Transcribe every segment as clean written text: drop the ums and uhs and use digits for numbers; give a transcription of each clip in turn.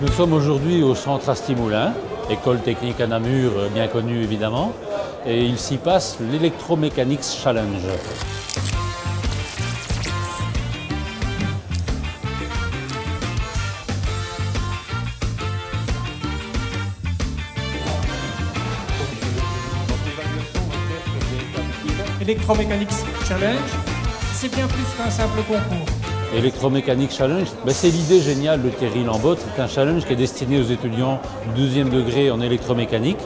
Nous sommes aujourd'hui au centre Asti-Moulins, école technique à Namur, bien connue évidemment, et il s'y passe l'Electromechanics Challenge. Electromechanics Challenge, c'est bien plus qu'un simple concours. Electromechanics Challenge, c'est l'idée géniale de Thierry Lambotte. C'est un challenge qui est destiné aux étudiants du 2e degré en électromécanique.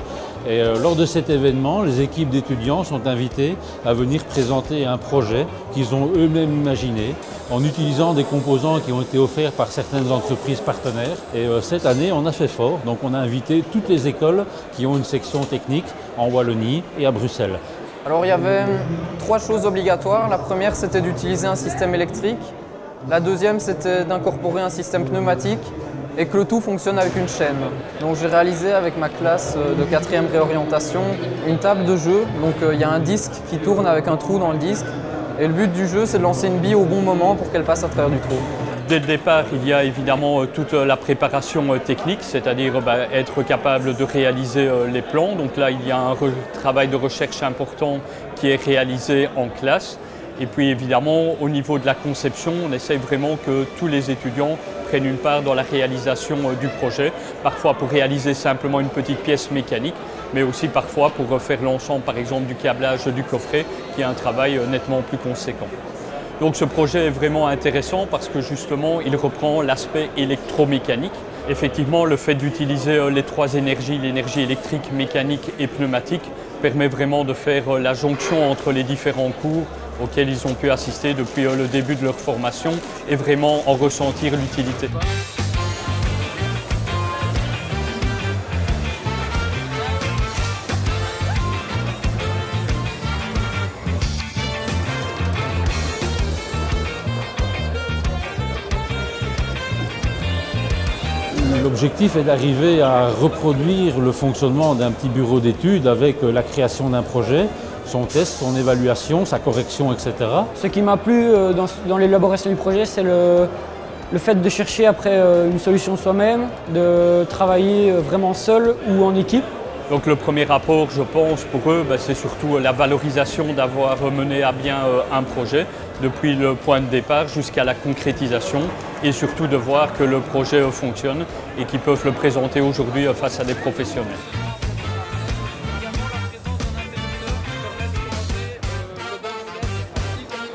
Et lors de cet événement, les équipes d'étudiants sont invitées à venir présenter un projet qu'ils ont eux-mêmes imaginé en utilisant des composants qui ont été offerts par certaines entreprises partenaires. Et cette année, on a fait fort. Donc on a invité toutes les écoles qui ont une section technique en Wallonie et à Bruxelles. Alors il y avait 3 choses obligatoires. La première, c'était d'utiliser un système électrique. La deuxième, c'était d'incorporer un système pneumatique et que le tout fonctionne avec une chaîne. Donc j'ai réalisé avec ma classe de 4e réorientation une table de jeu. Donc il y a un disque qui tourne avec un trou dans le disque. Et le but du jeu, c'est de lancer une bille au bon moment pour qu'elle passe à travers du trou. Dès le départ, il y a évidemment toute la préparation technique, c'est-à-dire être capable de réaliser les plans. Donc là, il y a un travail de recherche important qui est réalisé en classe. Et puis évidemment, au niveau de la conception, on essaye vraiment que tous les étudiants prennent une part dans la réalisation du projet, parfois pour réaliser simplement une petite pièce mécanique, mais aussi parfois pour faire l'ensemble, par exemple, du câblage du coffret, qui est un travail nettement plus conséquent. Donc ce projet est vraiment intéressant parce que justement, il reprend l'aspect électromécanique. Effectivement, le fait d'utiliser les 3 énergies, l'énergie électrique, mécanique et pneumatique, permet vraiment de faire la jonction entre les différents cours auxquels ils ont pu assister depuis le début de leur formation et vraiment en ressentir l'utilité. L'objectif est d'arriver à reproduire le fonctionnement d'un petit bureau d'études avec la création d'un projet, son test, son évaluation, sa correction, etc. Ce qui m'a plu dans l'élaboration du projet, c'est le fait de chercher après une solution soi-même, de travailler vraiment seul ou en équipe. Donc le premier rapport, je pense, pour eux, c'est surtout la valorisation d'avoir mené à bien un projet, depuis le point de départ jusqu'à la concrétisation, et surtout de voir que le projet fonctionne et qu'ils peuvent le présenter aujourd'hui face à des professionnels.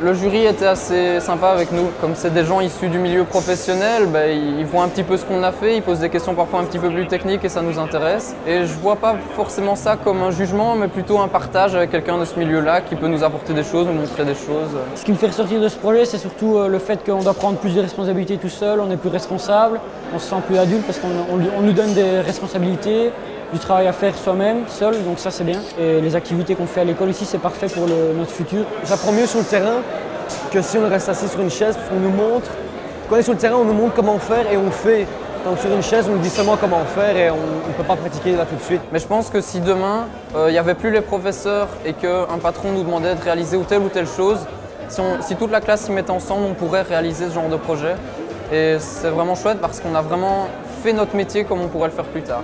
Le jury était assez sympa avec nous. Comme c'est des gens issus du milieu professionnel, ils voient un petit peu ce qu'on a fait, ils posent des questions parfois un petit peu plus techniques et ça nous intéresse. Et je ne vois pas forcément ça comme un jugement, mais plutôt un partage avec quelqu'un de ce milieu-là qui peut nous apporter des choses, nous montrer des choses. Ce qui me fait ressortir de ce projet, c'est surtout le fait qu'on doit prendre plus de responsabilités tout seul, on est plus responsable, on se sent plus adulte parce qu'on nous donne des responsabilités, du travail à faire soi-même, seul, donc ça c'est bien. Et les activités qu'on fait à l'école ici, c'est parfait pour notre futur. J'apprends mieux sur le terrain que si on reste assis sur une chaise, parce qu'on nous montre. Quand on est sur le terrain, on nous montre comment faire et on fait. Tant que sur une chaise, on nous dit seulement comment faire et on ne peut pas pratiquer là tout de suite. Mais je pense que si demain, il n'y avait plus les professeurs et qu'un patron nous demandait de réaliser ou telle chose, si toute la classe s'y mettait ensemble, on pourrait réaliser ce genre de projet. Et c'est vraiment chouette parce qu'on a vraiment fait notre métier comme on pourrait le faire plus tard.